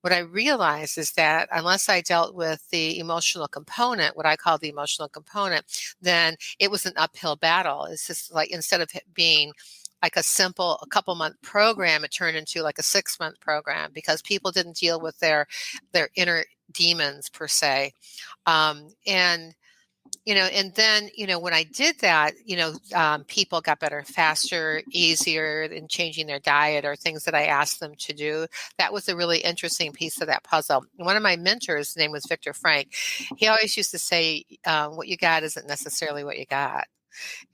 what I realized is that unless I dealt with the emotional component, what I call the emotional component, then it was an uphill battle. It's just like instead of it being like a couple month program, it turned into like a 6-month program because people didn't deal with their inner demons per se. And then, when I did that, people got better faster, easier in changing their diet or things that I asked them to do. That was a really interesting piece of that puzzle. One of my mentors, his name was Victor Frank. He always used to say, what you got isn't necessarily what you got.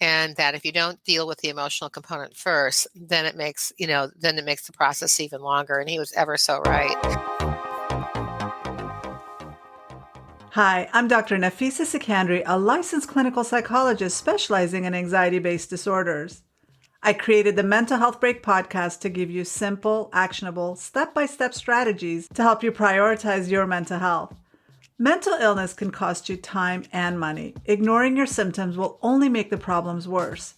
And that if you don't deal with the emotional component first, then it makes the process even longer. And he was ever so right. Hi, I'm Dr. Nafisa Sekandari, a licensed clinical psychologist specializing in anxiety-based disorders. I created the Mental Health Break podcast to give you simple, actionable, step-by-step strategies to help you prioritize your mental health. Mental illness can cost you time and money. Ignoring your symptoms will only make the problems worse.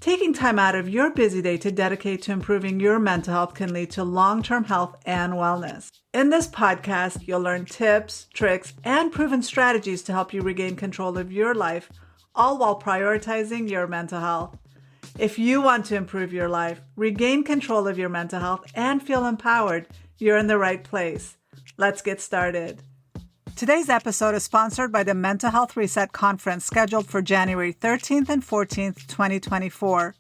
Taking time out of your busy day to dedicate to improving your mental health can lead to long-term health and wellness. In this podcast, you'll learn tips, tricks, and proven strategies to help you regain control of your life, all while prioritizing your mental health. If you want to improve your life, regain control of your mental health, and feel empowered, you're in the right place. Let's get started. Today's episode is sponsored by the Mental Health Reset Conference scheduled for January 13th and 14th, 2024.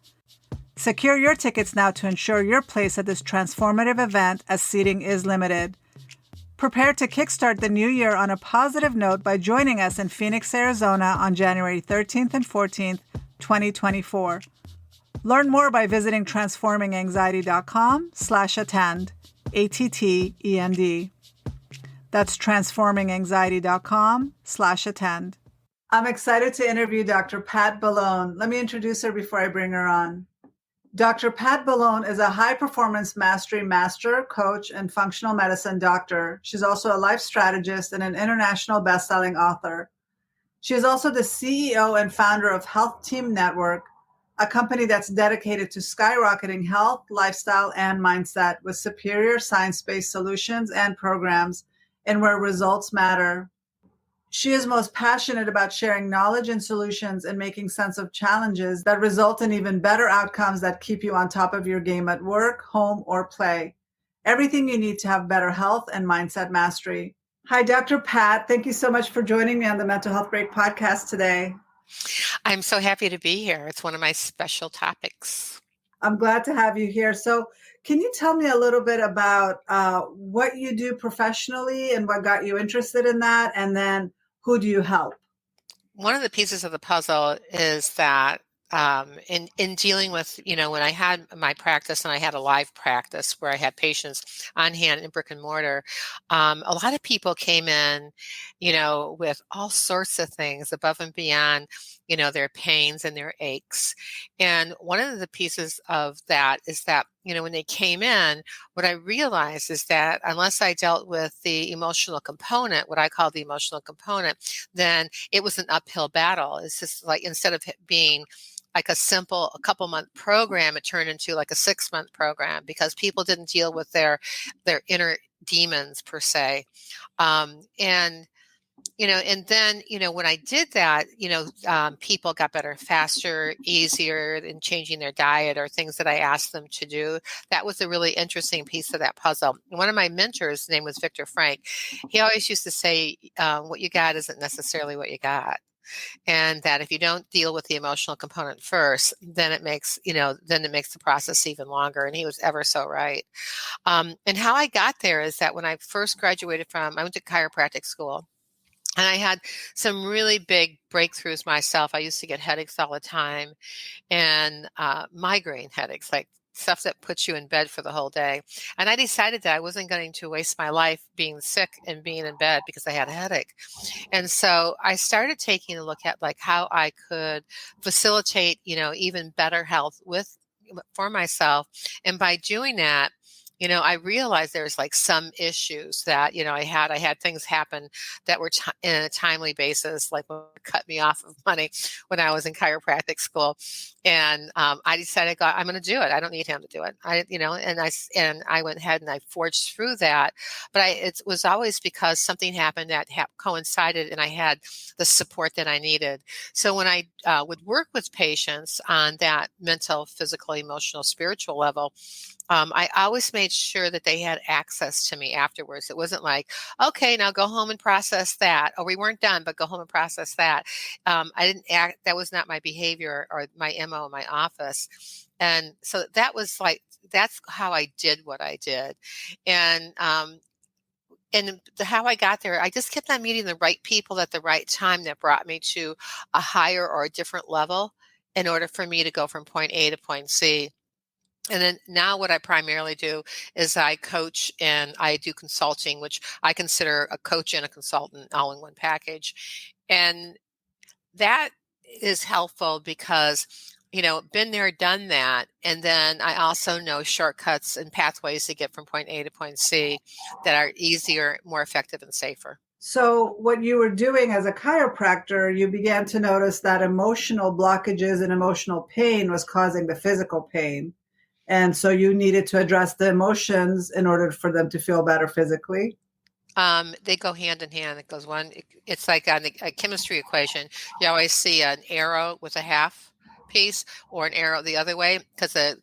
Secure your tickets now to ensure your place at this transformative event as seating is limited. Prepare to kickstart the new year on a positive note by joining us in Phoenix, Arizona on January 13th and 14th, 2024. Learn more by visiting transforminganxiety.com/attend, ATTEND. That's transforminganxiety.com/attend. I'm excited to interview Dr. Pat Boulogne. Let me introduce her before I bring her on. Dr. Pat Boulogne is a high-performance mastery master, coach, and functional medicine doctor. She's also a life strategist and an international best-selling author. She is also the CEO and founder of Health Team Network, a company that's dedicated to skyrocketing health, lifestyle, and mindset with superior science-based solutions and programs and where results matter. She is most passionate about sharing knowledge and solutions and making sense of challenges that result in even better outcomes that keep you on top of your game at work, home, or play. Everything you need to have better health and mindset mastery. Hi, Dr. Pat. Thank you so much for joining me on the Mental Health Break podcast today. I'm so happy to be here. It's one of my special topics. I'm glad to have you here. So can you tell me a little bit about what you do professionally and what got you interested in that? And then who do you help? One of the pieces of the puzzle is that in dealing with, when I had my practice and I had a live practice where I had patients on hand in brick and mortar, a lot of people came in, with all sorts of things above and beyond, their pains and their aches. And one of the pieces of that is that, when they came in, what I realized is that unless I dealt with the emotional component, what I call the emotional component, then it was an uphill battle. It's just like instead of it being like a couple month program, it turned into like a 6-month program because people didn't deal with their inner demons per se. And then, when I did that, people got better faster, easier in changing their diet or things that I asked them to do. That was a really interesting piece of that puzzle. One of my mentors, his name was Victor Frank. He always used to say, what you got isn't necessarily what you got. And that if you don't deal with the emotional component first, then it makes the process even longer. And he was ever so right. And how I got there is that when I first graduated I went to chiropractic school. And I had some really big breakthroughs myself. I used to get headaches all the time and migraine headaches, like stuff that puts you in bed for the whole day. And I decided that I wasn't going to waste my life being sick and being in bed because I had a headache. And so I started taking a look at like how I could facilitate, even better health for myself. And by doing that, I realized there's like some issues that, I had things happen that were in a timely basis, like when it cut me off of money when I was in chiropractic school. And I decided, God, I'm going to do it. I don't need him to do it. And I went ahead and I forged through that. But it was always because something happened that coincided and I had the support that I needed. So when I would work with patients on that mental, physical, emotional, spiritual level, I always made sure that they had access to me afterwards. It wasn't like, okay, now go home and process that. Or we weren't done, but go home and process that. I didn't act, that was not my behavior or my MO in my office. And so that's how I did what I did. And, how I got there, I just kept on meeting the right people at the right time that brought me to a higher or a different level in order for me to go from point A to point C. And then now what I primarily do is I coach and I do consulting, which I consider a coach and a consultant all in one package. And that is helpful because, been there, done that. And then I also know shortcuts and pathways to get from point A to point C that are easier, more effective, and safer. So, what you were doing as a chiropractor, you began to notice that emotional blockages and emotional pain was causing the physical pain. And so you needed to address the emotions in order for them to feel better physically. They go hand in hand. It goes it's like on a chemistry equation. You always see an arrow with a half piece or an arrow the other way because the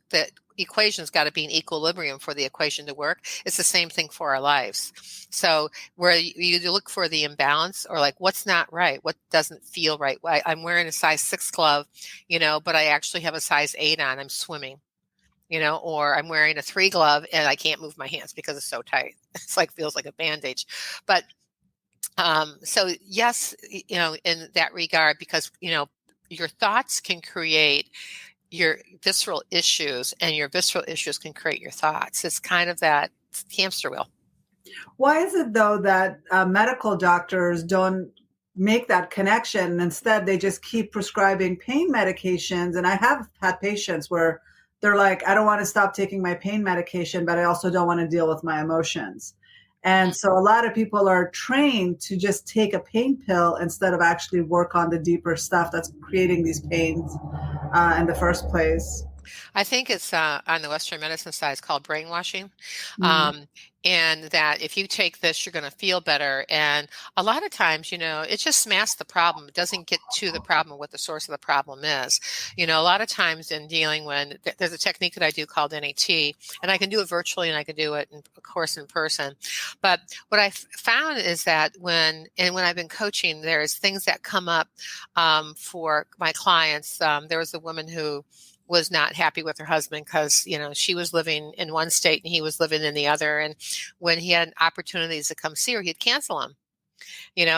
equation's got to be in equilibrium for the equation to work. It's the same thing for our lives. So where you look for the imbalance or like what's not right, what doesn't feel right. I'm wearing a size 6 glove, but I actually have a size 8 on. I'm swimming. Or I'm wearing a 3 glove and I can't move my hands because it's so tight. It's like, feels like a bandage. But, so yes, in that regard, because, your thoughts can create your visceral issues and your visceral issues can create your thoughts. It's kind of that hamster wheel. Why is it, though, that medical doctors don't make that connection? Instead, they just keep prescribing pain medications. And I have had patients where they're like, I don't want to stop taking my pain medication, but I also don't want to deal with my emotions. And so a lot of people are trained to just take a pain pill instead of actually work on the deeper stuff that's creating these pains in the first place. I think it's on the Western medicine side, it's called brainwashing. Mm. And that if you take this, you're going to feel better. And a lot of times, it just masks the problem. It doesn't get to the problem, what the source of the problem is. A lot of times in dealing when there's a technique that I do called NAT, and I can do it virtually and I can do it, of course, in person. But what I found is that when I've been coaching, there's things that come up for my clients. There was a woman who was not happy with her husband because, she was living in one state and he was living in the other. And when he had opportunities to come see her, he'd cancel them,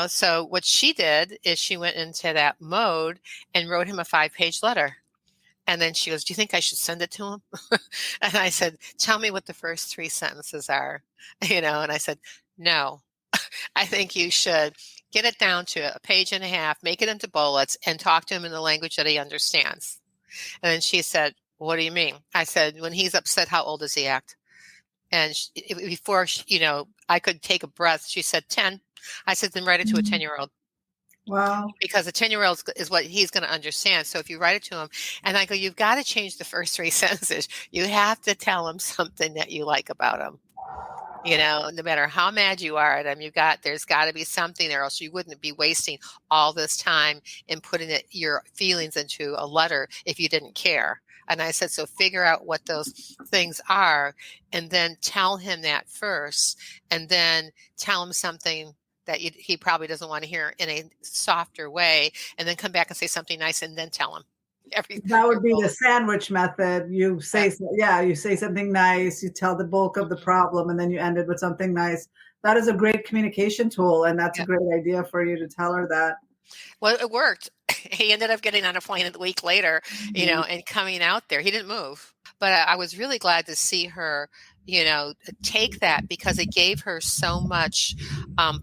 So what she did is she went into that mode and wrote him a 5-page letter. And then she goes, do you think I should send it to him? And I said, tell me what the first 3 sentences are, and I said, no, I think you should get it down to a page and a half, make it into bullets and talk to him in the language that he understands. And then she said, what do you mean? I said, when he's upset, how old does he act? And before, I could take a breath, she said 10. I said, then write it to a 10-year-old. Wow. Because a 10-year-old is what he's going to understand. So if you write it to him, and I go, you've got to change the first 3 sentences. You have to tell him something that you like about him. No matter how mad you are at him, there's got to be something there, else you wouldn't be wasting all this time in putting your feelings into a letter if you didn't care. And I said, so figure out what those things are and then tell him that first, and then tell him something that he probably doesn't want to hear in a softer way, and then come back and say something nice and then tell him. That would be the sandwich method. You say, you say something nice, you tell the bulk of the problem, and then you end it with something nice. That is a great communication tool, and that's a great idea for you to tell her that. Well, it worked. He ended up getting on a plane a week later, and coming out there. He didn't move. But I was really glad to see her, take that, because it gave her so much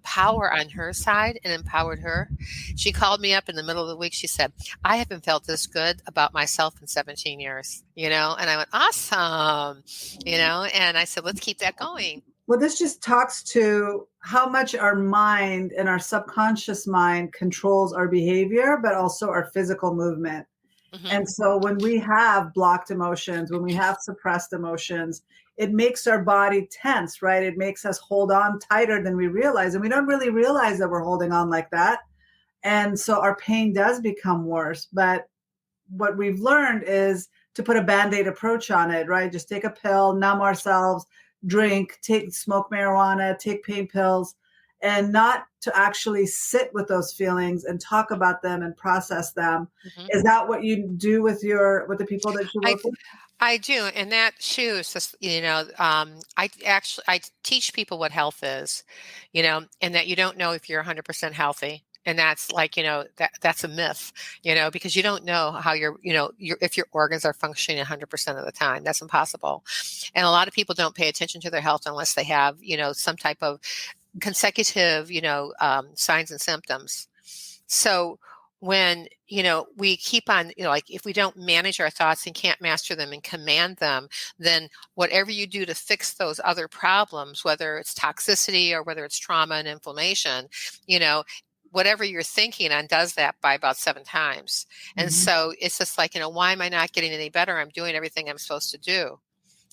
power on her side and empowered her. She called me up in the middle of the week. She said, I haven't felt this good about myself in 17 years, and I went, awesome, and I said, let's keep that going. Well, this just talks to how much our mind and our subconscious mind controls our behavior, but also our physical movement. Hmm. And so when we have blocked emotions, when we have suppressed emotions, it makes our body tense, right? It makes us hold on tighter than we realize. And we don't really realize that we're holding on like that. And so our pain does become worse. But what we've learned is to put a band-aid approach on it, right? Just take a pill, numb ourselves, drink, smoke marijuana, take pain pills, and not to actually sit with those feelings and talk about them and process them. Hmm. Is that what you do with the people that you I work with? I do, and that shoes, just, I teach people what health is, and that you don't know if you're 100% healthy, and that's like, that's a myth, because you don't know how if your organs are functioning 100% of the time. That's impossible, and a lot of people don't pay attention to their health unless they have, some type of consecutive, signs and symptoms. So when, we keep on, like if we don't manage our thoughts and can't master them and command them, then whatever you do to fix those other problems, whether it's toxicity or whether it's trauma and inflammation, you know, whatever you're thinking on does that by about 7 times. And Mhm. so it's just like, why am I not getting any better? I'm doing everything I'm supposed to do.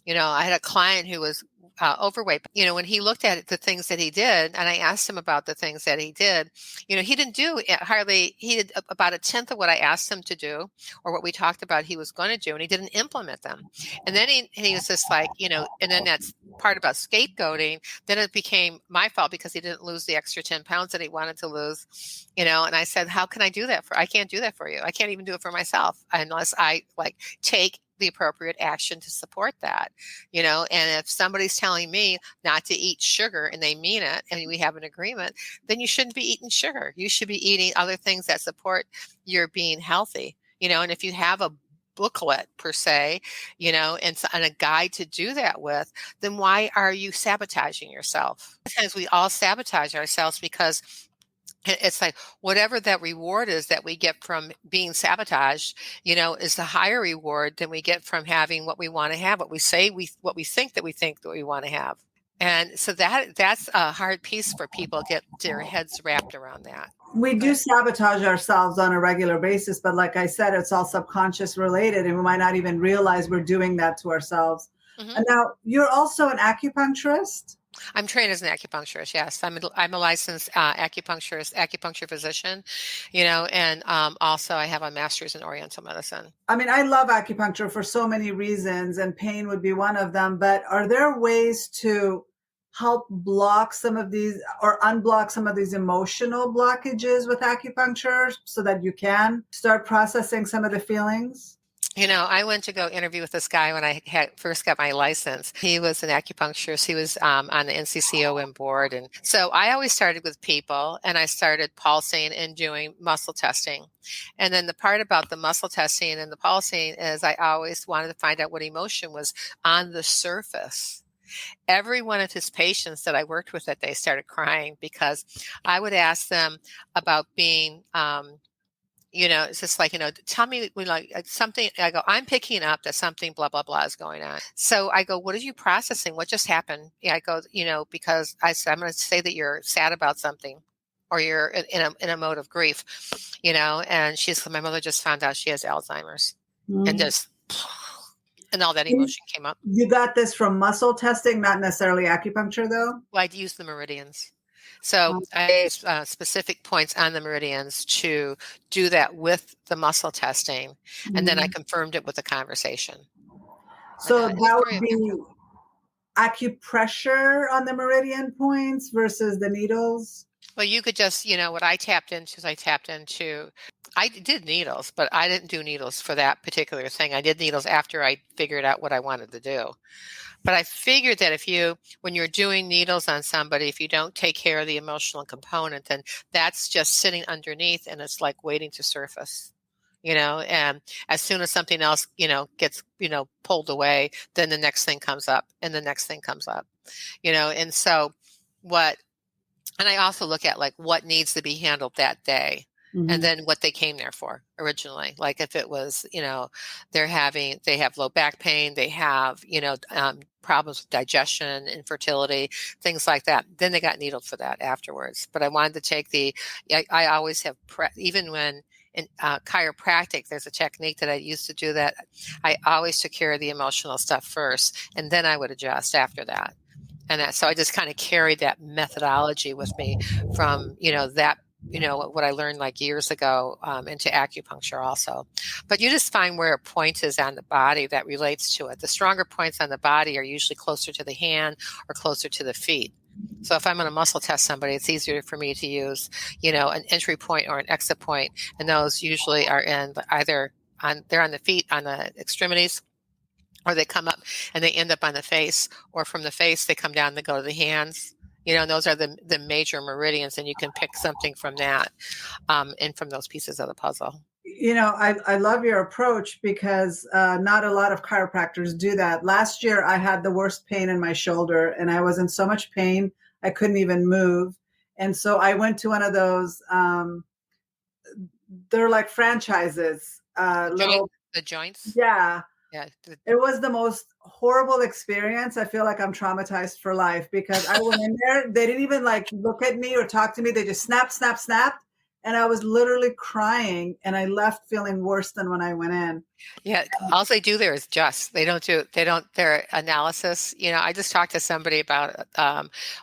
I had a client who was overweight. When he looked at the things that he did, and I asked him about the things that he did, he didn't do hardly, he did about a tenth of what I asked him to do, or what we talked about he was going to do, and he didn't implement them. And then he was just like, and then that's part about scapegoating. Then it became my fault because he didn't lose the extra 10 pounds that he wanted to lose, and I said, how can I do that I can't do that for you. I can't even do it for myself unless I take the appropriate action to support that, and if somebody's telling me not to eat sugar and they mean it and we have an agreement, then you shouldn't be eating sugar. You should be eating other things that support your being healthy, and if you have a booklet per se, and a guide to do that with, then why are you sabotaging yourself? Sometimes we all sabotage ourselves because it's like whatever that reward is that we get from being sabotaged, is the higher reward than we get from having what we want to have, what we think that we want to have. And so that's a hard piece for people to get their heads wrapped around that. We Go do ahead. sabotage ourselves on a regular basis, but like I said, it's all subconscious related, and we might not even realize we're doing that to ourselves. Hmm. And now you're also an acupuncturist. I'm trained as an acupuncturist. Yes, I'm a licensed acupuncture physician, and also I have a master's in Oriental medicine. I mean, I love acupuncture for so many reasons, and pain would be one of them. But are there ways to help block some of these or unblock some of these emotional blockages with acupuncture so that you can start processing some of the feelings? I went to go interview with this guy when I first got my license. He was an acupuncturist. He was on the NCCOM board. And so I always started with people, and I started pulsing and doing muscle testing. And then the part about the muscle testing and the pulsing is I always wanted to find out what emotion was on the surface. Every one of his patients that I worked with that day started crying because I would ask them about being, it's just like, tell me something. I go, I'm picking up that something blah, blah, blah is going on. So I go, what are you processing? What just happened? Yeah, I go, because I said, I'm going to say that you're sad about something or you're in a mode of grief, and my mother just found out she has Alzheimer's, and Mm. just, and all that emotion came up. You got this from muscle testing, not necessarily acupuncture, though? Well, I'd use the meridians. So I use specific points on the meridians to do that with the muscle testing. And then I Mhm. confirmed it with a conversation. And So it was that very would be effective. acupressure on the meridian points versus the needles? Well, you could just, what I tapped into is I did needles, but I didn't do needles for that particular thing. I did needles after I figured out what I wanted to do. But I figured that when you're doing needles on somebody, if you don't take care of the emotional component, then that's just sitting underneath and it's like waiting to surface. and as soon as something else, gets, pulled away, then the next thing comes up and the next thing comes up, and so what, and I also look at like what needs to be handled that day. And Mhm. then what they came there for originally. Like if it was, they have low back pain, they have, problems with digestion, infertility, things like that. Then they got needled for that afterwards. But I wanted to take I always have, even when in chiropractic, there's a technique that I used to do that. I always took care of the emotional stuff first, and then I would adjust after that. So I just kind of carried that methodology with me from, what I learned like years ago, into acupuncture also. But you just find where a point is on the body that relates to it. The stronger points on the body are usually closer to the hand or closer to the feet. So if I'm going to muscle test somebody, it's easier for me to use, an entry point or an exit point. And those usually are they're on the feet, on the extremities, or they come up and they end up on the face, or from the face they come down and they go to the hands. And those are the major meridians, and you can pick something from that, and from those pieces of the puzzle. I love your approach because not a lot of chiropractors do that. Last year, I had the worst pain in my shoulder, and I was in so much pain I couldn't even move. And so I went to one of those. They're like franchises, little. The joints. Yeah, Yeah. it was the most horrible experience. I feel like I'm traumatized for life because I went in there. They didn't even like look at me or talk to me. They just snapped, snapped, snapped. And I was literally crying, and I left feeling worse than when I went in. Yeah, all they do there is their analysis. I just talked to somebody about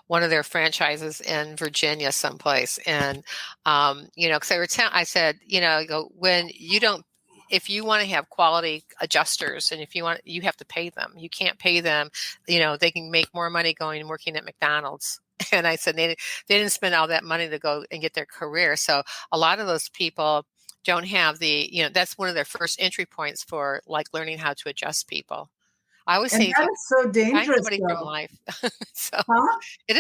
one of their franchises in Virginia someplace. And, because I said, when you don't, if you want to have quality adjusters, and if you have to pay them. You can't pay them, they can make more money going and working at McDonald's. And I said they didn't spend all that money to go and get their career. So a lot of those people don't have that's one of their first entry points for like learning how to adjust people. I always And say, if that you is so find dangerous, somebody from though. life, so Huh? it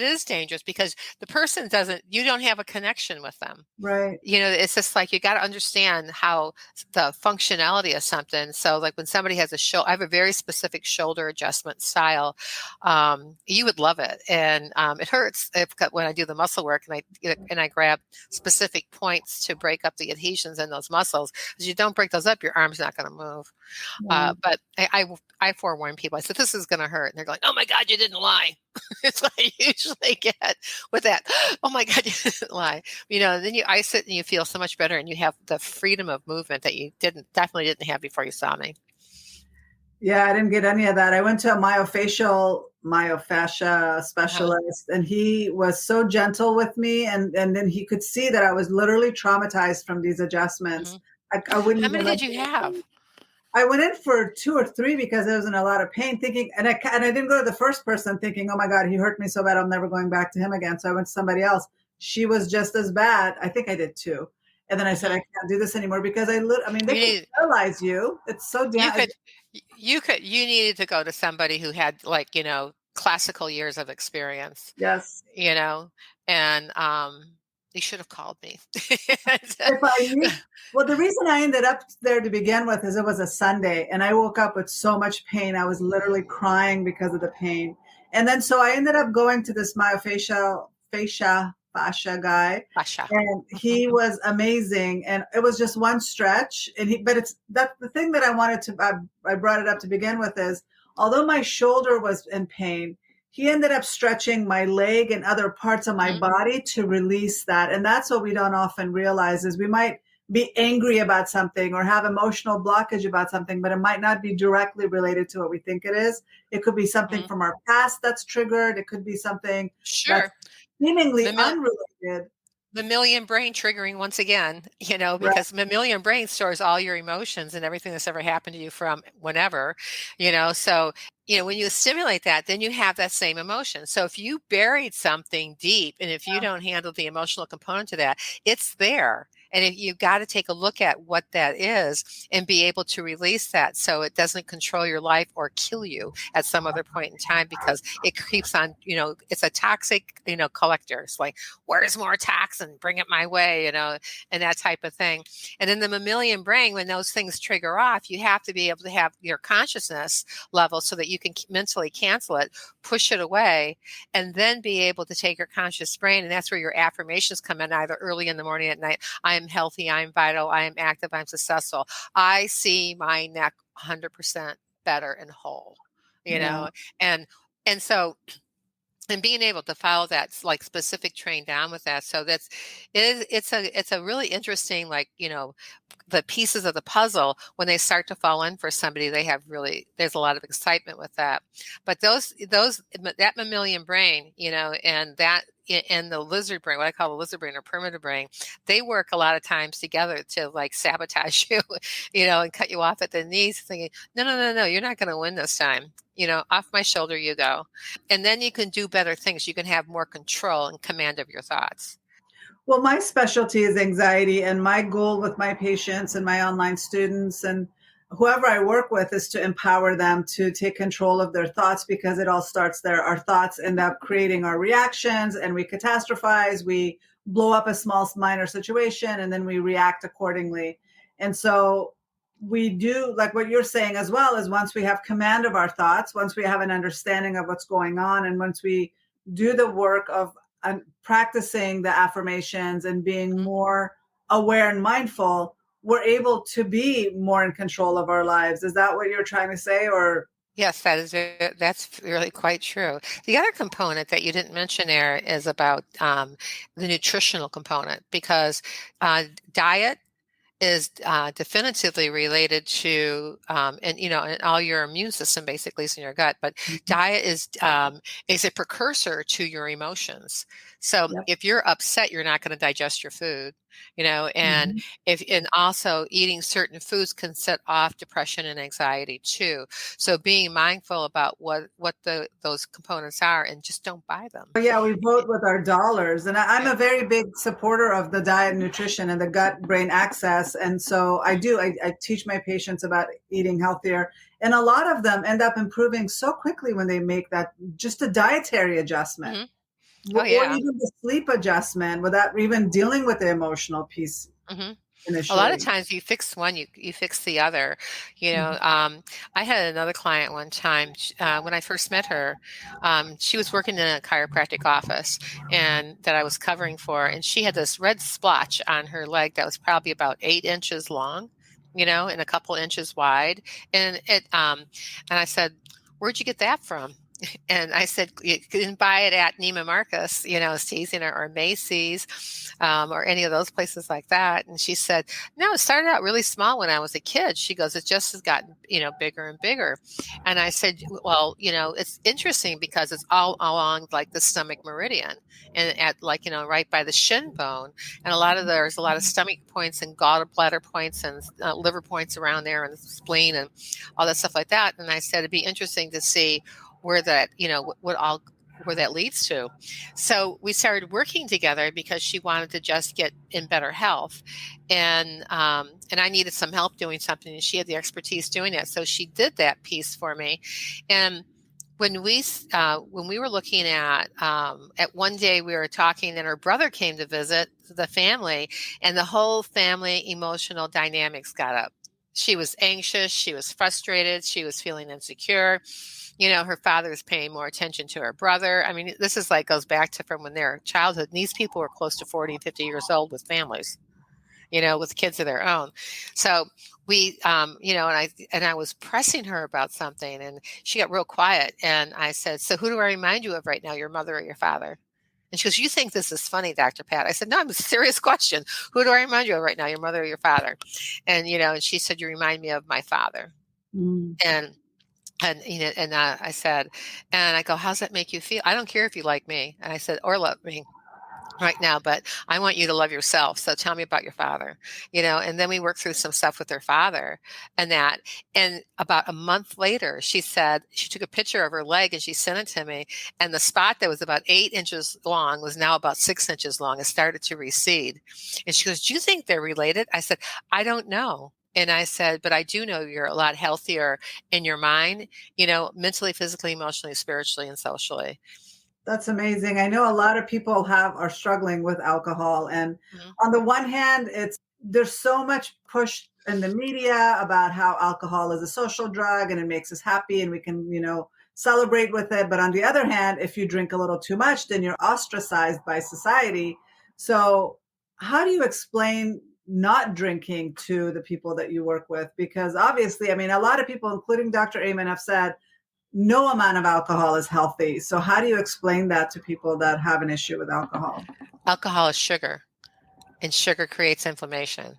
is dangerous because the person you don't have a connection with them. Right. It's just like you got to understand how the functionality of something. So, like when somebody has I have a very specific shoulder adjustment style. You would love it, and it hurts when I do the muscle work and I grab specific points to break up the adhesions in those muscles. Because you don't break those up, your arm's not going to move. Yeah. But I forewarn people. I said this is going to hurt, and they're going, "Oh my God, you didn't lie." It's what I usually get with that. Oh my God, you didn't lie. Then you ice it and you feel so much better, and you have the freedom of movement that you definitely didn't have before you saw me. Yeah, I didn't get any of that. I went to a myofascia Uh-huh. specialist, and he was so gentle with me, and then he could see that I was literally traumatized from these adjustments. Hmm. I wouldn't How even many let did you have? I went in for 2 or 3 because I was in a lot of pain, thinking, and I didn't go to the first person thinking, oh my God, he hurt me so bad, I'm never going back to him again. So I went to somebody else. She was just as bad. I think I did too. And then I said, I Hmm. can't do this anymore because I mean, they You can need paralyze you. It's so you damn. could you needed to go to somebody who had like classical years of experience. Yes. You know, and you should have called me. If I knew, well, the reason I ended up there to begin with is it was a Sunday, and I woke up with so much pain. I was literally crying because of the pain. And then so I ended up going to this myofascial fascia guy, Pasha. and he was amazing. And it was just one stretch, and but it's that's the thing that I wanted to. I brought it up to begin with is although my shoulder was in pain, he ended up stretching my leg and other parts of my Hmm. body to release that. And that's what we don't often realize is we might be angry about something or have emotional blockage about something, but it might not be directly related to what we think it is. It could be something Hmm. from our past that's triggered. It could be something that's Sure. seemingly Mammalian unrelated. mammalian brain triggering once again, Right. because mammalian brain stores all your emotions and everything that's ever happened to you from whenever, so, when you stimulate that, then you have that same emotion. So if you buried something deep and if you don't handle the emotional component to that, it's there. And if you've got to take a look at what that is and be able to release that so it doesn't control your life or kill you at some other point in time, because it keeps on, it's a toxic, collector. It's like, where's more toxin? Bring it my way, and that type of thing. And in the mammalian brain, when those things trigger off, you have to be able to have your consciousness level so that you can mentally cancel it, push it away, and then be able to take your conscious brain. And that's where your affirmations come in, either early in the morning, at night. I am healthy, I am vital, I am active, I'm successful. I see my neck 100% better and whole, Yeah. and and so, and being able to follow that like specific train down with that. So it's a really interesting, like, the pieces of the puzzle, when they start to fall in for somebody, there's a lot of excitement with that. But that mammalian brain, and the lizard brain, what I call the lizard brain or primitive brain, they work a lot of times together to like sabotage you, and cut you off at the knees, thinking, no, no, no, no, you're not going to win this time. Off my shoulder you go. And then you can do better things. You can have more control and command of your thoughts. Well, my specialty is anxiety, and my goal with my patients and my online students and whoever I work with is to empower them to take control of their thoughts, because it all starts there. Our thoughts end up creating our reactions, and we catastrophize. We blow up a small, minor situation, and then we react accordingly. And so we do, like what you're saying as well, is once we have command of our thoughts, once we have an understanding of what's going on, and once we do the work of practicing the affirmations and being Mhm. more aware and mindful, we're able to be more in control of our lives. Is that what you're trying to say? Or Yes, that's really quite true. The other component that you didn't mention there is about the nutritional component, because diet is definitively related to, and all your immune system basically is in your gut. But diet is a precursor to your emotions. So yep. if you're upset, you're not going to digest your food, and Mhm. and also eating certain foods can set off depression and anxiety too. So being mindful about what those components are, and just don't buy them. But yeah, we vote with our dollars. And I'm Yeah. a very big supporter of the diet and nutrition and the gut brain access. And so I teach my patients about eating healthier. And a lot of them end up improving so quickly when they make that just a dietary adjustment. Hmm. Oh Or yeah. even the sleep adjustment without even dealing with the emotional piece Hmm. A lot of initially. times you fix one, you fix the other. Mhm. I had another client one time, when I first met her. She was working in a chiropractic office, and that I was covering for, and she had this red splotch on her leg that was probably about 8 inches long, and a couple inches wide. And I said, "Where'd you get that from?" And I said, "You can buy it at Neiman Marcus, Season or Macy's, or any of those places like that." And she said, "No, it started out really small when I was a kid." She goes, "It just has gotten, bigger and bigger." And I said, "Well, it's interesting because it's all along like the stomach meridian, and at, like, right by the shin bone. And there's a lot of stomach points and gallbladder points and liver points around there, and the spleen and all that stuff like that." And I said, "It'd be interesting to see where that, where that leads to." So we started working together because she wanted to just get in better health, and I needed some help doing something, and she had the expertise doing it. So she did that piece for me, and when we were looking at one day we were talking, and her brother came to visit the family, and the whole family emotional dynamics got up. She was anxious, she was frustrated, she was feeling insecure. Her father was paying more attention to her brother. I mean, this is like goes back to from when they're childhood. And these people were close to 40 and 50 years old with families, with kids of their own. So and I was pressing her about something, and she got real quiet. And I said, "So who do I remind you of right now, your mother or your father?" And she goes, "You think this is funny, Dr. Pat?" I said, "No, I'm a serious question. Who do I remind you of right now, your mother or your father?" And, and she said, "You remind me of my father." Mm. And I said, and I go, "How's that make you feel?" "I don't care if you like me." And I said, "Or love me." right now, but I want you to love yourself. So tell me about your father, and then we worked through some stuff with her father and that. And about a month later, she said she took a picture of her leg and she sent it to me. And the spot that was about 8 inches long was now about 6 inches long. It started to recede. And she goes, "Do you think they're related?" I said, "I don't know." And I said, "But I do know you're a lot healthier in your mind, mentally, physically, emotionally, spiritually, and socially." That's amazing. I know a lot of people are struggling with alcohol, and Mhm. on the one hand, there's so much push in the media about how alcohol is a social drug and it makes us happy and we can, celebrate with it. But on the other hand, if you drink a little too much, then you're ostracized by society. So, how do you explain not drinking to the people that you work with? Because obviously, I mean, a lot of people, including Dr. Amen, have said no amount of alcohol is healthy. So how do you explain that to people that have an issue with alcohol? Alcohol is sugar, and sugar creates inflammation.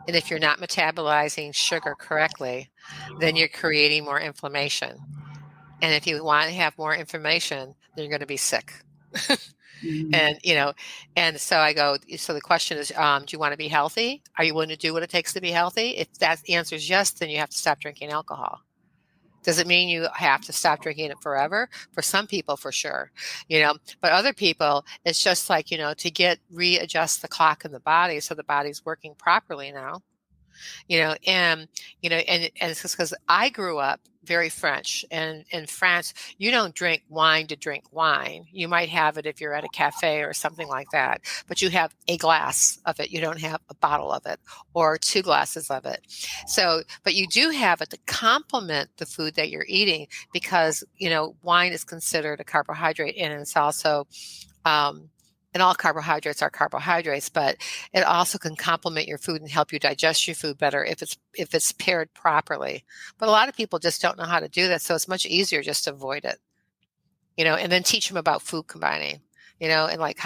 And if you're not metabolizing sugar correctly, then you're creating more inflammation. And if you want to have more inflammation, then you're going to be sick. Mhm. And, and so I go, so the question is, do you want to be healthy? Are you willing to do what it takes to be healthy? If that answer is yes, then you have to stop drinking alcohol. Does it mean you have to stop drinking it forever? For some people, for sure, but other people, it's just like, to readjust the clock in the body so the body's working properly now. And it's just because I grew up very French, and in France, you don't drink wine to drink wine. You might have it if you're at a cafe or something like that, but you have a glass of it. You don't have a bottle of it or 2 glasses of it. So, but you do have it to complement the food that you're eating because, wine is considered a carbohydrate and it's also, um, and all carbohydrates are carbohydrates, but it also can complement your food and help you digest your food better if it's paired properly. But a lot of people just don't know how to do that, so it's much easier just to avoid it, and then teach them about food combining, and like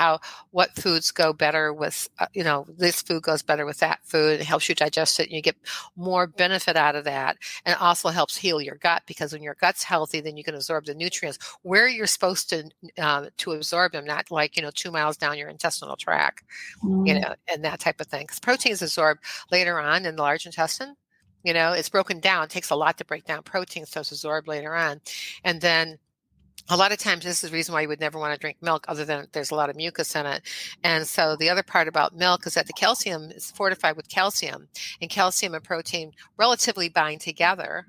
what foods go better with, this food goes better with that food. It helps you digest it and you get more benefit out of that. And it also helps heal your gut because when your gut's healthy, then you can absorb the nutrients where you're supposed to absorb them, not like, 2 miles down your intestinal tract, Mm. and that type of thing. Because protein is absorbed later on in the large intestine. It's broken down. It takes a lot to break down protein, so it's absorbed later on. And then a lot of times this is the reason why you would never want to drink milk other than there's a lot of mucus in it. And so the other part about milk is that the calcium is fortified with calcium, and calcium and protein relatively bind together.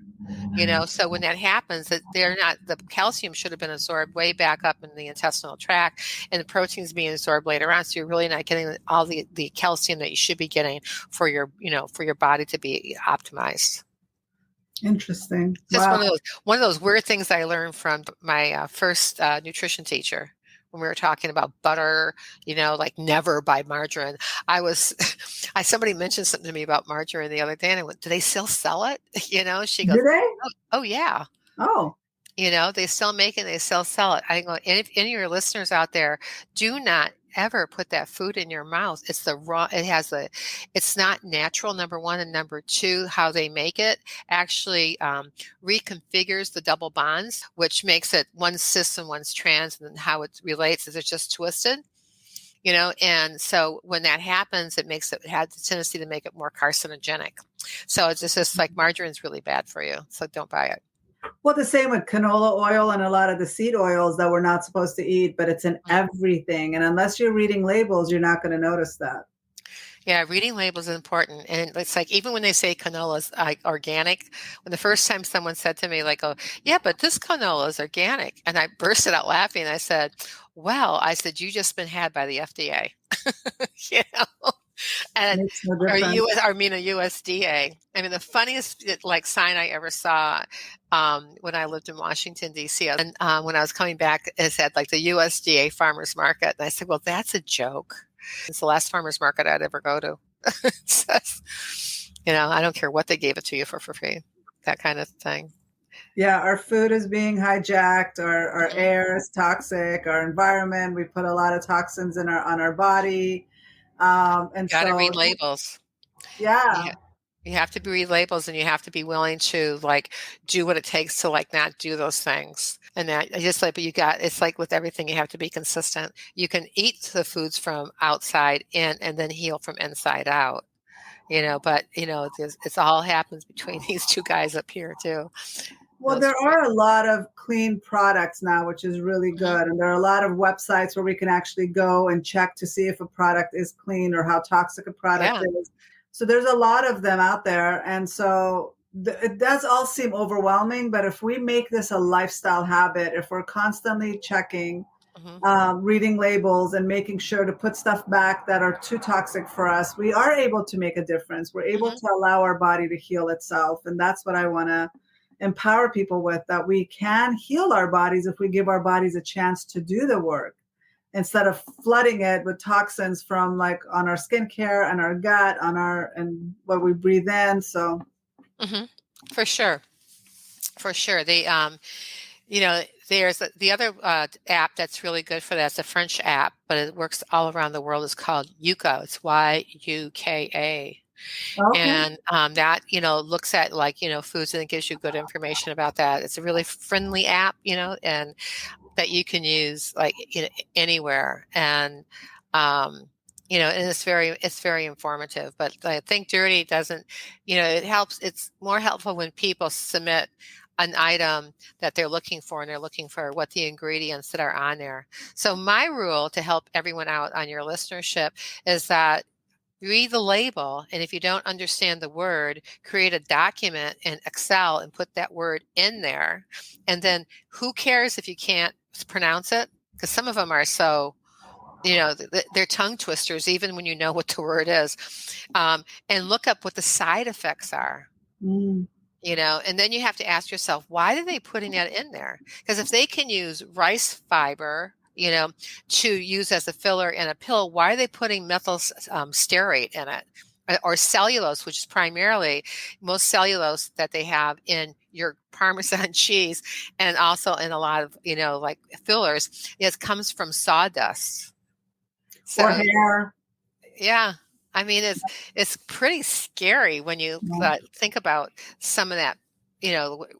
So when that happens, that the calcium should have been absorbed way back up in the intestinal tract, and the protein's being absorbed later on. So you're really not getting all the calcium that you should be getting for your body to be optimized. Interesting. Just Wow. one of those weird things I learned from my first nutrition teacher when we were talking about butter, like never buy margarine. I was, somebody mentioned something to me about margarine the other day, and I went, "Do they still sell it?" She goes, Do they? "Oh yeah." Oh, They still make it, they still sell it. I go, and if any of your listeners out there, do not ever put that food in your mouth. It's the raw, it's not natural, number one. And number two, how they make it actually reconfigures the double bonds, which makes it one's cis and one's trans, and then how it relates is it's just twisted. And so when that happens, it has the tendency to make it more carcinogenic. So it's just like margarine's really bad for you. So don't buy it. well, the same with canola oil and a lot of the seed oils that we're not supposed to eat, but it's in Mm. everything. And unless you're reading labels, you're not going to notice that. Yeah, reading labels is important. And it's like, even when they say canola is organic, when the first time someone said to me, like, "Oh, yeah, but this canola is organic." And I bursted out laughing. I said, "Well," I said, "You just been had by the FDA." you know, and Makes no or difference. I mean, a USDA. I mean, the funniest like sign I ever saw when I lived in Washington, D.C., and when I was coming back, it said like the USDA farmers market. And I said, "Well, that's a joke." It's the last farmers market I'd ever go to. It says, I don't care what they gave it to you for free, that kind of thing. Yeah, our food is being hijacked, our Mhm. air is toxic, our environment, we put a lot of toxins on our body. And Got to read so labels. yeah. Yeah. You have to read labels, and you have to be willing to like do what it takes to like not do those things. And that I just like, but it's like with everything, you have to be consistent. You can eat the foods from outside in and then heal from inside out, but it's all happens between these two guys up here too. Well, Those there two. are a lot of clean products now, which is really Mhm. good. And there are a lot of websites where we can actually go and check to see if a product is clean or how toxic a product Yeah. is. So there's a lot of them out there. And so it does all seem overwhelming. But if we make this a lifestyle habit, if we're constantly checking, Hmm. reading labels and making sure to put stuff back that are too toxic for us, we are able to make a difference. We're able Hmm. to allow our body to heal itself. And that's what I want to empower people with, that we can heal our bodies if we give our bodies a chance to do the work instead of flooding it with toxins from like on our skincare and our gut and what we breathe in. So Hmm. For sure. For sure. You know, there's the other app that's really good for that. It's a French app, but it works all around the world. It's called Yuka. It's Yuka. okay. And that, looks at like, foods, and it gives you good information about that. It's a really friendly app, and that you can use like anywhere. And and it's very informative. But I think Dirty doesn't, it helps. It's more helpful when people submit an item that they're looking for, and they're looking for what the ingredients that are on there. So my rule to help everyone out on your listenership is that read the label, and if you don't understand the word, create a document in Excel and put that word in there. And then who cares if you can't pronounce it? Because some of them are so, they're tongue twisters, even when you know what the word is. And look up what the side effects are. Mm, And then you have to ask yourself, why are they putting that in there? Because if they can use rice fiber, to use as a filler in a pill, why are they putting methyl stearate in it? Or cellulose, which is primarily most cellulose that they have in your Parmesan cheese, and also in a lot of, like fillers, it comes from sawdust. or So hair. yeah, I mean, it's pretty scary when you think about some of that.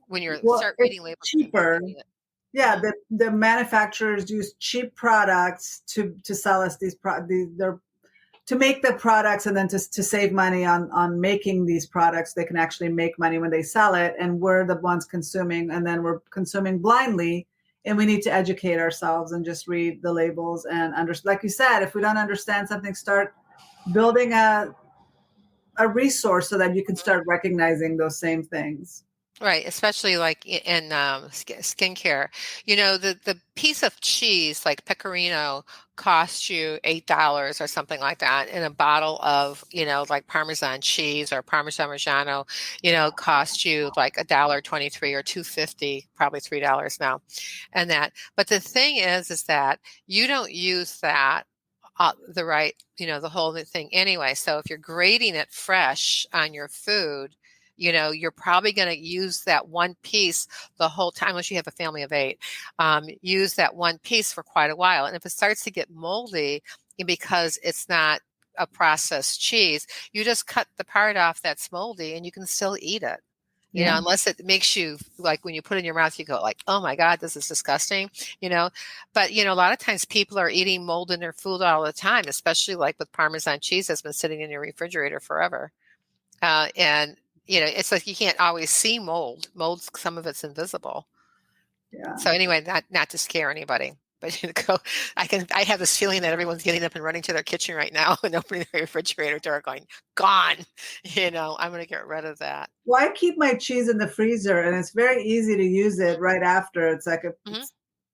When you Well, start it's reading labels and cheaper. reading it. Yeah, Hmm. the manufacturers use cheap products to sell us they're to make the products, and then to save money on making these products. They can actually make money when they sell it, and we're the ones consuming, and then we're consuming blindly. And we need to educate ourselves and just read the labels and like you said, if we don't understand something, start building a resource so that you can start recognizing those same things. Right, especially like in skincare. The piece of cheese like pecorino costs you $8 or something like that, and a bottle of, like Parmesan cheese or Parmesan Reggiano, costs you like $1.23 or 2.50, probably $3 now, and that. But the thing is that you don't use that the right, the whole thing anyway. So if you're grating it fresh on your food, you're probably going to use that one piece the whole time, unless you have a family of 8. Use that one piece for quite a while. And if it starts to get moldy, because it's not a processed cheese, you just cut the part off that's moldy and you can still eat it. Yeah. Unless it makes you like when you put it in your mouth, you go like, oh my God, this is disgusting, you know. But a lot of times people are eating mold in their food all the time, especially like with Parmesan cheese that's been sitting in your refrigerator forever. And it's like you can't always see mold. Mold, some of it's invisible. Yeah. So anyway, not to scare anybody, but I have this feeling that everyone's getting up and running to their kitchen right now and opening their refrigerator door, going, gone. I'm going to get rid of that. Well, I keep my cheese in the freezer, and it's very easy to use it right after. It's like Mm-hmm.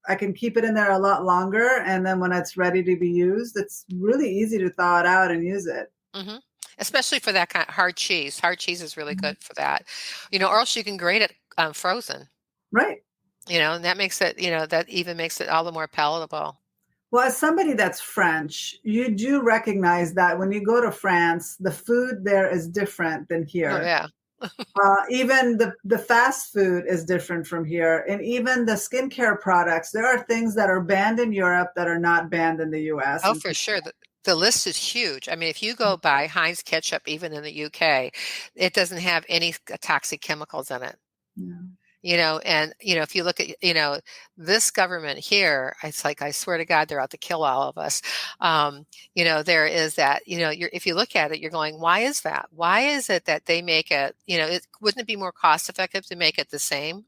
I can keep it in there a lot longer, and then when it's ready to be used, it's really easy to thaw it out and use it. Mm-hmm. Especially for that kind of hard cheese. Hard cheese is really good for that. Or else you can grate it frozen. Right. And that makes it, that even makes it all the more palatable. Well, as somebody that's French, you do recognize that when you go to France, the food there is different than Oh here. yeah. Even the fast food is different from here. And even the skincare products, there are things that are banned in Europe that are not banned in the US. Oh, And for sure. The list is huge. I mean, if you go buy Heinz ketchup, even in the UK, it doesn't have any toxic chemicals in it. Yeah. And if you look at this government here, it's like, I swear to God, they're out to kill all of us. There is that, if you look at it, you're going, why is that? Why is it that they make it, wouldn't it be more cost effective to make it the same?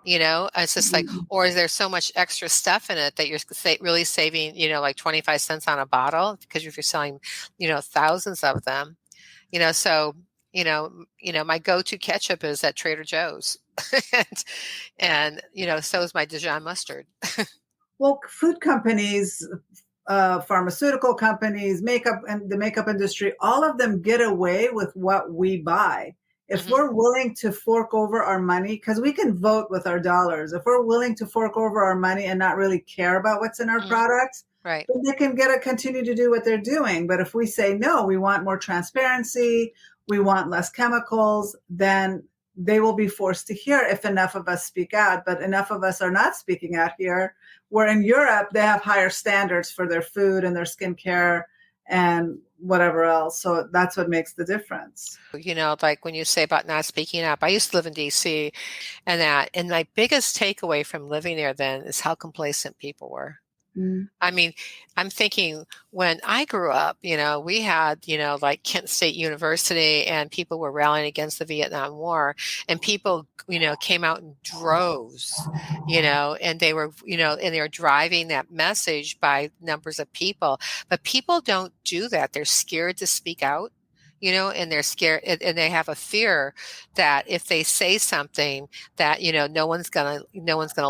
It's just like, Mhm. or is there so much extra stuff in it that you're really saving, like 25 cents on a bottle, because if you're selling, thousands of them, so, my go-to ketchup is at Trader Joe's. and, so is my Dijon mustard. Well, food companies, pharmaceutical companies, makeup and the makeup industry, all of them get away with what we buy. If Hmm. we're willing to fork over our money, because we can vote with our dollars, if we're willing to fork over our money and not really care about what's in our Hmm. products, Right. then they can get to continue to do what they're doing. But if we say, no, we want more transparency, we want less chemicals, then they will be forced to hear if enough of us speak out. But enough of us are not speaking out here, where in Europe, they have higher standards for their food and their skincare and whatever else. So that's what makes the difference. Like when you say about not speaking up, I used to live in DC, and my biggest takeaway from living there then is how complacent people were. Mm. I mean, I'm thinking when I grew up, we had, like Kent State University, and people were rallying against the Vietnam War, and people, came out in droves, and they were driving that message by numbers of people. But people don't do that. They're scared to speak out. And they're scared, and they have a fear that if they say something that, no one's gonna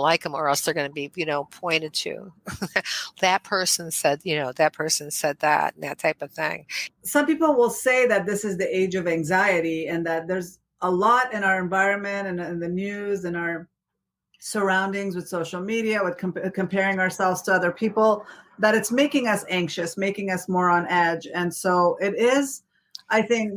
like them, or else they're gonna be, pointed to. That person said that, and that type of thing. Some people will say that this is the age of anxiety and that there's a lot in our environment and in the news and our surroundings with social media, with comparing ourselves to other people, that it's making us anxious, making us more on edge. And so it is, I think,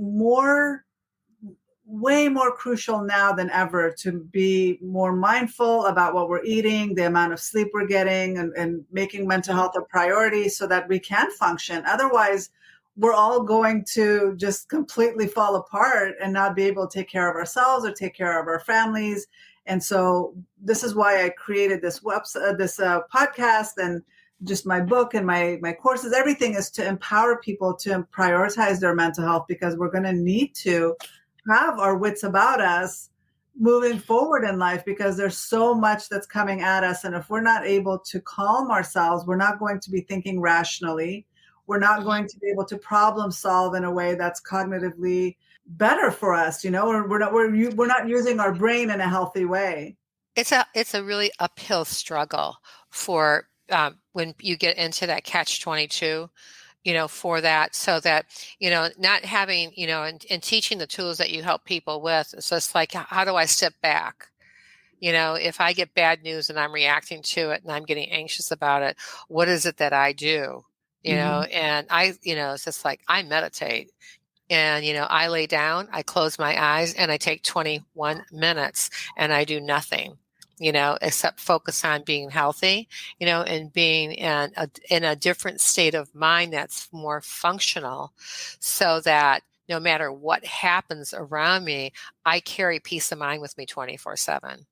way more crucial now than ever to be more mindful about what we're eating, the amount of sleep we're getting, and making mental Mhm. health a priority so that we can function. Otherwise, we're all going to just completely fall apart and not be able to take care of ourselves or take care of our families. And so this is why I created this podcast and just my book and my courses. Everything is to empower people to prioritize their mental health, because we're going to need to have our wits about us moving forward in life, because there's so much that's coming at us. And if we're not able to calm ourselves, we're not going to be thinking rationally. We're not Mhm. going to be able to problem solve in a way that's cognitively better for us. We're not using our brain in a healthy way. It's a really uphill struggle for when you get into that catch 22, for that, so that, not having, and teaching the tools that you help people with. It's just like, how do I step back? If I get bad news and I'm reacting to it and I'm getting anxious about it, what is it that I do? Mhm. And it's just like, I meditate. And, I lay down, I close my eyes, and I take 21 minutes and I do nothing, except focus on being healthy, and being in a different state of mind that's more functional, so that no matter what happens around me, I carry peace of mind with me 24/7.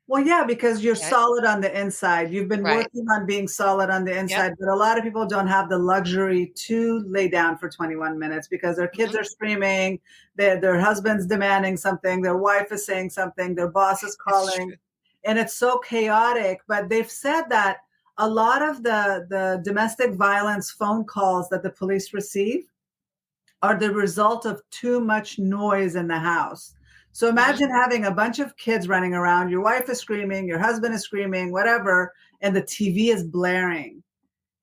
Well, yeah, because you're Right. solid on the inside. You've been Right. working on being solid on the Yep. inside, but a lot of people don't have the luxury to lay down for 21 minutes because their kids Hmm. are screaming, their husband's demanding something, their wife is saying something, their boss is It's calling, true. and it's so chaotic. But they've said that a lot of the domestic violence phone calls that the police receive are the result of too much noise in the house. So Hmm. imagine having a bunch of kids running around, your wife is screaming, your husband is screaming, whatever, and the TV is blaring.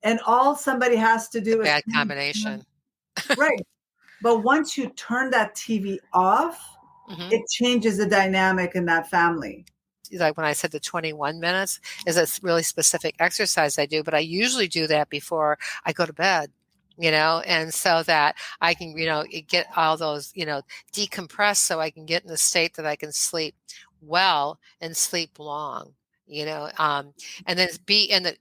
And all somebody has to The do is bad combination. right. But once you turn that TV off, Hmm. it changes the dynamic in that family. Like when I said the 21 minutes is a really specific exercise I do, but I usually do that before I go to bed, and so that I can, get all those, decompress, so I can get in the state that I can sleep well and sleep long, and then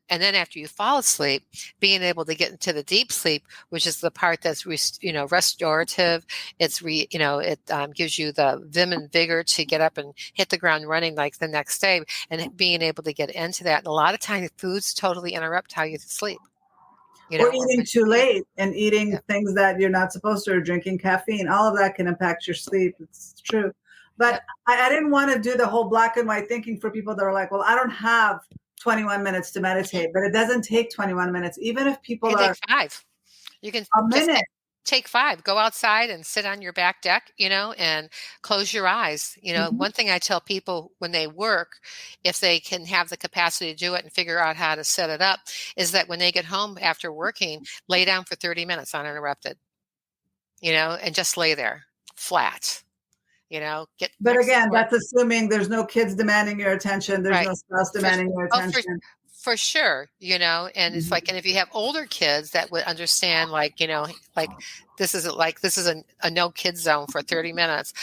and then after you fall asleep, being able to get into the deep sleep, which is the part that's restorative. It gives you the vim and vigor to get up and hit the ground running like the next day, and being able to get into that. And a lot of times, foods totally interrupt how you sleep. Or Or eating what too you eat. late and eating Yeah. things that you're not supposed to, or drinking caffeine. All of that can impact your sleep. It's true. But Yep. I didn't want to do the whole black and white thinking for people that are like, well, I don't have 21 minutes to Mhm. meditate, but it doesn't take 21 minutes. Even if You people can take are 5. You can a just minute. take 5. Go outside and sit on your back deck, and close your eyes. Mhm. One thing I tell people when they work, if they can have the capacity to do it and figure out how to set it up, is that when they get home after working, lay down for 30 minutes uninterrupted, and just lay there flat, get But neck again, support. that's assuming there's no kids demanding your attention. There's Right. no spouse For demanding your oh, for attention. for sure, and it's like, Mhm. and if you have older kids that would understand, like this is a no kid zone for 30 minutes,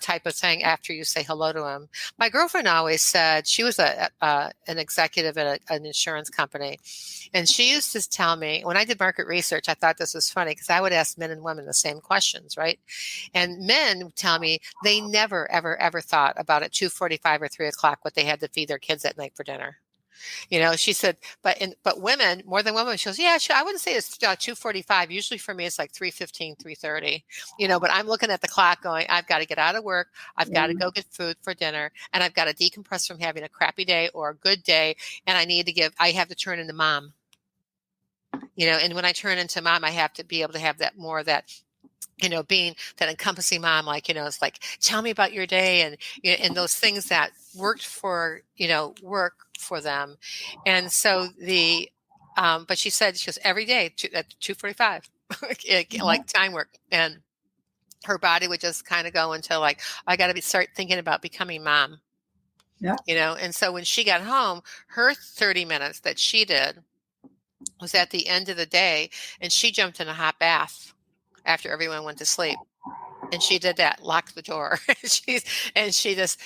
type of thing after you say hello to them. My girlfriend always said she was an executive at an insurance company, and she used to tell me when I did market research, I thought this was funny because I would ask men and women the same questions, right? And men would tell me they never, ever, ever thought about at 2:45 or 3 o'clock what they had to feed their kids at night for dinner. She said, but women, more than women, she goes, yeah, I wouldn't say it's 2:45. Usually for me, it's like 3:15, 3:30. But I'm looking at the clock going, I've got to get out of work. I've got to Yeah. go get food for dinner, and I've got to decompress from having a crappy day or a good day. And I have to turn into mom. And when I turn into mom, I have to be able to have that more of that being that encompassing mom, it's like, tell me about your day, and those things that work for them. And so but she goes every day at 2:45, Mhm. like time work, and her body would just kind of go into like, I got to start thinking about becoming mom, Yeah. and so when she got home, her 30 minutes that she did was at the end of the day, and she jumped in a hot bath after everyone went to sleep. And she did that, locked the door. She's and she just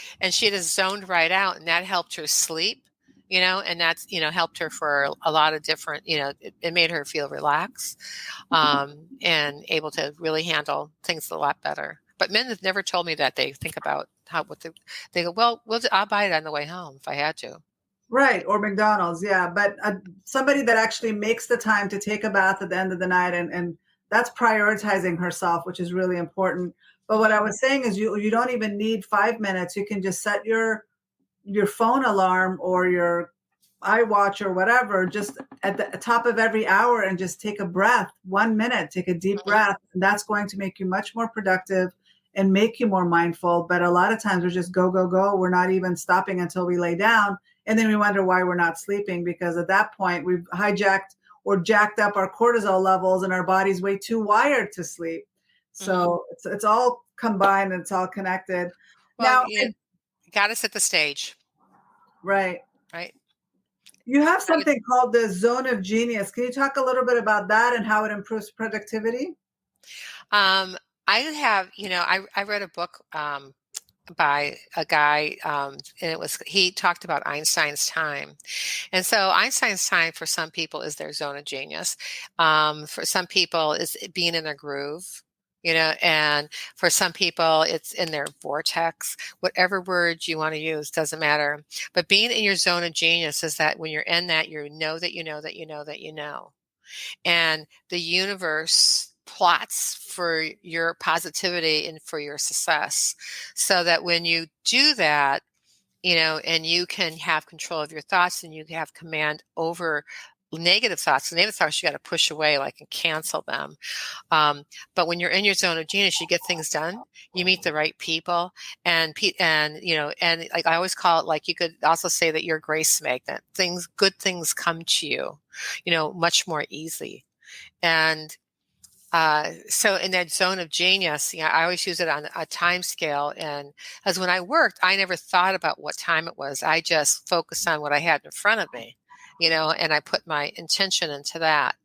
zoned right out, and that helped her sleep, and that's helped her for a lot of different, it made her feel relaxed, and able to really handle things a lot better. But men have never told me that they think about they go, well, I'll buy it on the way home if I had to. Right, or McDonald's, yeah. But somebody that actually makes the time to take a bath at the end of the night, and that's prioritizing herself, which is really important. But what Hmm. I was saying is, you don't even need 5 minutes. You can just set your phone alarm or your iWatch or whatever, just at the top of every hour, and just take a breath, 1 minute, take a deep Hmm. breath. And that's going to make you much more productive and make you more mindful. But a lot of times we're just go, go, go. We're not even stopping until we lay down. And then we wonder why we're not sleeping, because at that point we've hijacked or jacked up our cortisol levels and our body's way too wired to sleep. Hmm. So it's all combined and it's all connected. Well, Now, got to set the stage, right. right? You have Gotta- something called the zone of genius. Can you talk a little bit about that and how it improves productivity? Um, I have, I read a book, by a guy, and he talked about Einstein's time. And so Einstein's time for some people is their zone of genius. For some people is being in their groove, and for some people it's in their vortex. Whatever word you want to use doesn't matter. But being in your zone of genius is that when you're in that, you know that you know that you know that you know. And the universe plots for your positivity and for your success, so that when you do that, and you can have control of your thoughts, and you have command over negative thoughts. The negative thoughts you got to push away, like, and cancel them. But when you're in your zone of genius, you get things done. You meet the right people, and like I always call it, like you could also say that you're a grace magnet. Good things come to you, much more easy. And so in that zone of genius, I always use it on a time scale. And as when I worked, I never thought about what time it was. I just focused on what I had in front of me, and I put my intention into that.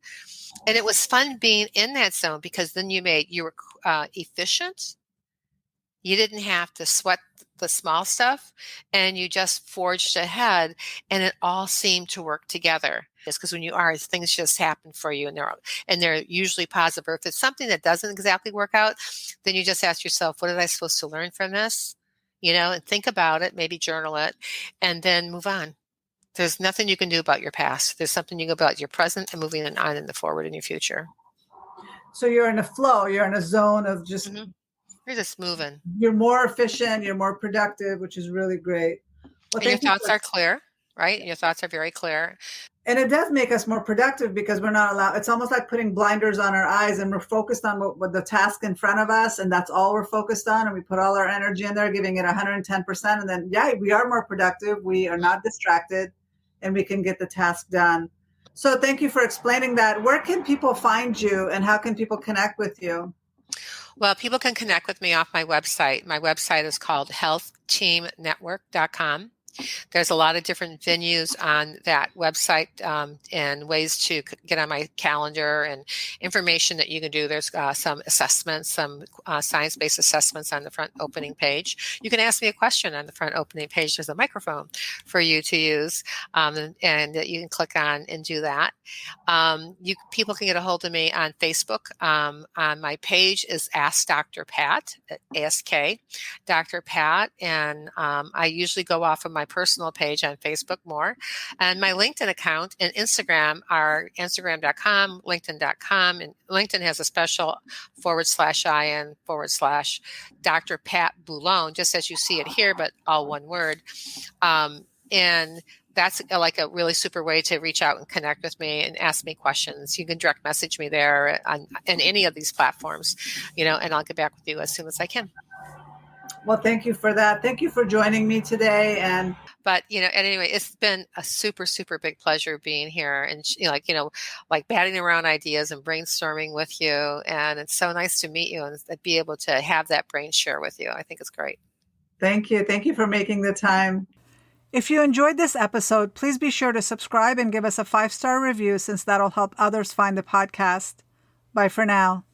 And it was fun being in that zone, because then you were efficient. You didn't have to sweat the small stuff and you just forged ahead, and it all seemed to work together. Just because when you are, things just happen for you, and they're usually positive. Or if it's something that doesn't exactly work out, then you just ask yourself, what am I supposed to learn from this? And think about it, maybe journal it, and then move on. There's nothing you can do about your past. There's something you can do about your present and moving on in the forward in your future. So you're in a flow, you're in a zone of just, You're just moving. you're more efficient, you're more productive, which is really great. Well, And your thank you thoughts for, are clear, right? Your thoughts are very clear. and it does make us more productive because we're not allowed, it's almost like putting blinders on our eyes and we're focused on what the task in front of us, and that's all we're focused on, and we put all our energy in there, giving it 110%, and then we are more productive, we are not distracted, and we can get the task done. So thank you for explaining that. Where can people find you and how can people connect with you? Well, people can connect with me off my website. My website is called healthteamnetwork.com. There's a lot of different venues on that website, and ways to get on my calendar and information that you can do. There's some assessments, some science-based assessments on the front opening page. You can ask me a question on the front opening page. There's a microphone for you to use, and you can click on and do that. People can get a hold of me on Facebook. On my page is Ask Dr. Pat, ASK Dr. Pat, and I usually go off of my personal page on Facebook more. And my LinkedIn account and Instagram are Instagram.com, LinkedIn.com, and LinkedIn has a special /IN/Dr. Pat Boulogne, just as you see it here, but all one word. And that's like a really super way to reach out and connect with me and ask me questions. You can direct message me there on any of these platforms, and I'll get back with you as soon as I can. Well, thank you for that. Thank you for joining me today. But anyway, it's been a super, super big pleasure being here and like batting around ideas and brainstorming with you. And it's so nice to meet you and be able to have that brain share with you. I think it's great. Thank you. Thank you for making the time. If you enjoyed this episode, please be sure to subscribe and give us a 5-star review, since that'll help others find the podcast. Bye for now.